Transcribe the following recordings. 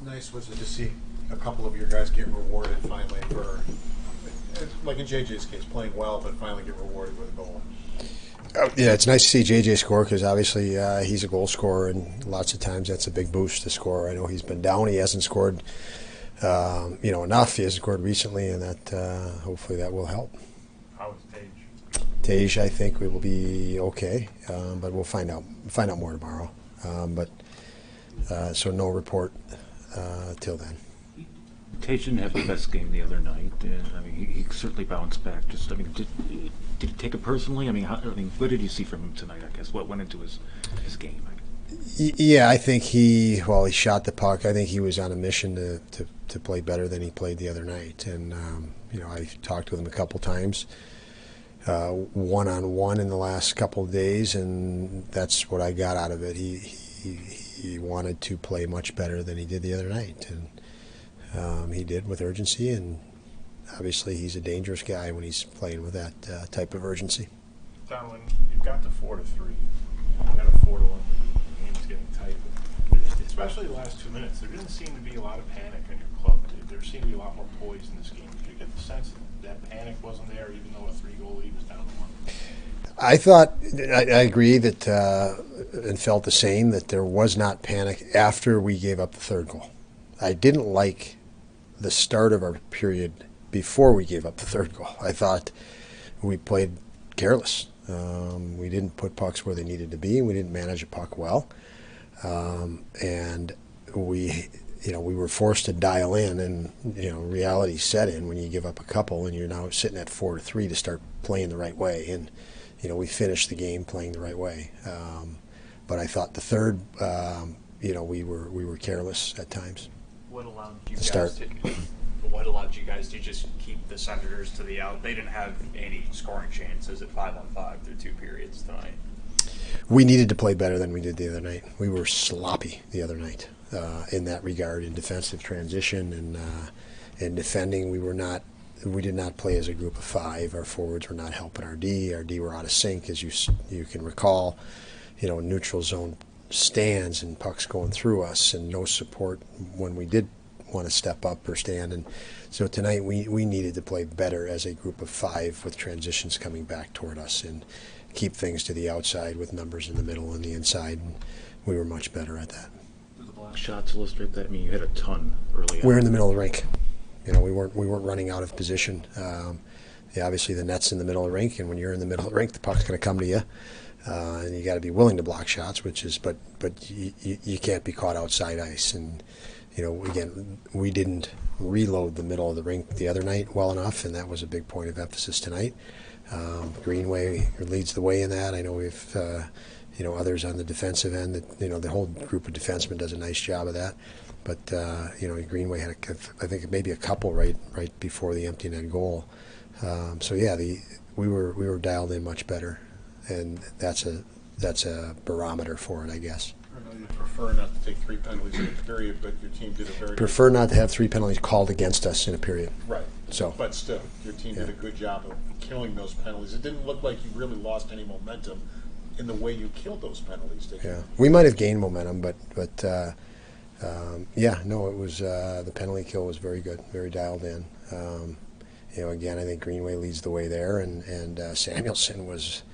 nice was it to see a couple of your guys get rewarded finally for, like in JJ's case, playing well, but finally get rewarded with a goal? Yeah, it's nice to see JJ score because obviously he's a goal scorer, and lots of times that's a big boost to score. I know he's been down; he hasn't scored, enough. He hasn't scored recently, and that hopefully that will help. How is Tage? Tage, I think we will be okay, but we'll find out. Find out more tomorrow. So no report till then. Tage didn't have the best game the other night. I mean, he certainly bounced back. Just, I mean, did you take it personally? I mean, what did you see from him tonight? I guess what went into his game? Yeah, I think he shot the puck. I think he was on a mission to play better than he played the other night. And I talked with him a couple times, one-on-one in the last couple of days, and that's what I got out of it. He wanted to play much better than he did the other night, and he did with urgency. And obviously, he's a dangerous guy when he's playing with that type of urgency. Don, when you've got the 4-3, you got a 4-1 lead, the game's getting tight, but especially the last 2 minutes, there didn't seem to be a lot of panic in your club. There seemed to be a lot more poise in this game. Did you get the sense that panic wasn't there, even though a 3-goal lead was down to 1? I thought, I agree that, and felt the same, that there was not panic after we gave up the third goal. I didn't like the start of our period before we gave up the third goal. I thought we played careless. We didn't put pucks where they needed to be, and we didn't manage a puck well. And we were forced to dial in, and reality set in when you give up a couple, and you're now sitting at 4-3 to start playing the right way. And we finished the game playing the right way. But I thought the third, we were careless at times. What allowed you guys to just keep the Senators to the out? They didn't have any scoring chances at 5-on-5 through 2 periods tonight. We needed to play better than we did the other night. We were sloppy the other night in that regard, in defensive transition and in defending. We did not play as a group of 5. Our forwards were not helping our D. Our D were out of sync, as you can recall. Neutral zone stands and pucks going through us, and no support when we did want to step up or stand. And so tonight we needed to play better as a group of 5 with transitions coming back toward us and keep things to the outside with numbers in the middle and the inside. And we were much better at that. Do the block shots illustrate that? I mean, you hit a ton early on. We're in the middle of the rink. We weren't running out of position. Obviously the net's in the middle of the rink, and when you're in the middle of the rink, the puck's going to come to you. And you got to be willing to block shots, but you can't be caught outside ice. And again, we didn't reload the middle of the rink the other night well enough, and that was a big point of emphasis tonight. Greenway leads the way in that. I know we've others on the defensive end that the whole group of defensemen does a nice job of that. But Greenway had I think maybe a couple right before the empty net goal. We were dialed in much better. And that's a barometer for it, I guess. I know you prefer not to take 3 penalties in a period, but your team did a very prefer not to have 3 penalties called against us in a period. Right. So, but still, your team did a good job of killing those penalties. It didn't look like you really lost any momentum in the way you killed those penalties, did you? Yeah, we might have gained momentum, but it was the penalty kill was very good, very dialed in. Again, I think Greenway leads the way there, and Samuelson was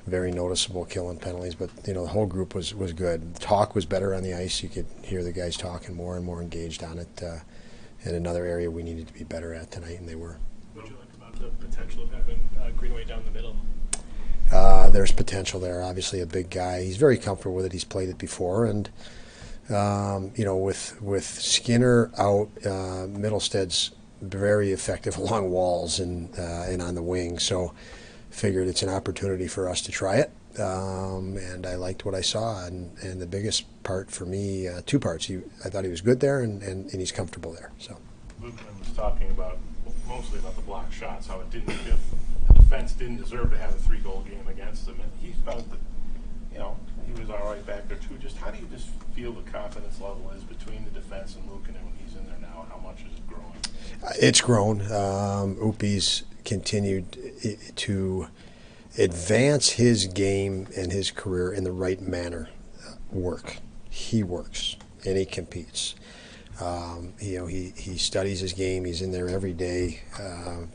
very noticeable killing penalties, but the whole group was good. Talk was better on the ice. You could hear the guys talking more and more engaged on it. And another area we needed to be better at tonight, and they were. What do you like about the potential of having Greenway down the middle? There's potential there. Obviously, a big guy. He's very comfortable with it. He's played it before, and with Skinner out, Middlestead's very effective along walls and on the wing. So figured it's an opportunity for us to try it, and I liked what I saw. And the biggest part for me, 2 parts. I thought he was good there, and he's comfortable there. So Lukeman was talking mostly about the block shots, how it didn't feel the defense didn't deserve to have a 3-goal game against them, and he felt that he was all right back there too. Just how do you just feel the confidence level is between the defense and Lukeman when he's in there now, and how much is it growing? It's grown. Upi's continued to advance his game and his career in the right manner. He works and he competes. He studies his game. He's in there every day,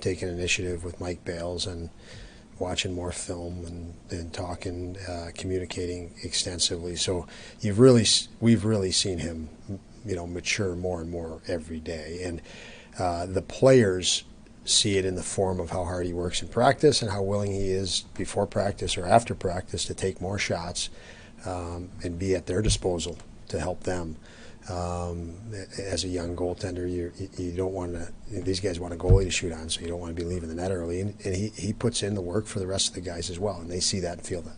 taking initiative with Mike Bales and watching more film and talking, communicating extensively. So we've really seen him, mature more and more every day. And the players see it in the form of how hard he works in practice and how willing he is before practice or after practice to take more shots and be at their disposal to help them. As a young goaltender, you don't want to. These guys want a goalie to shoot on, so you don't want to be leaving the net early. And he puts in the work for the rest of the guys as well, and they see that and feel that.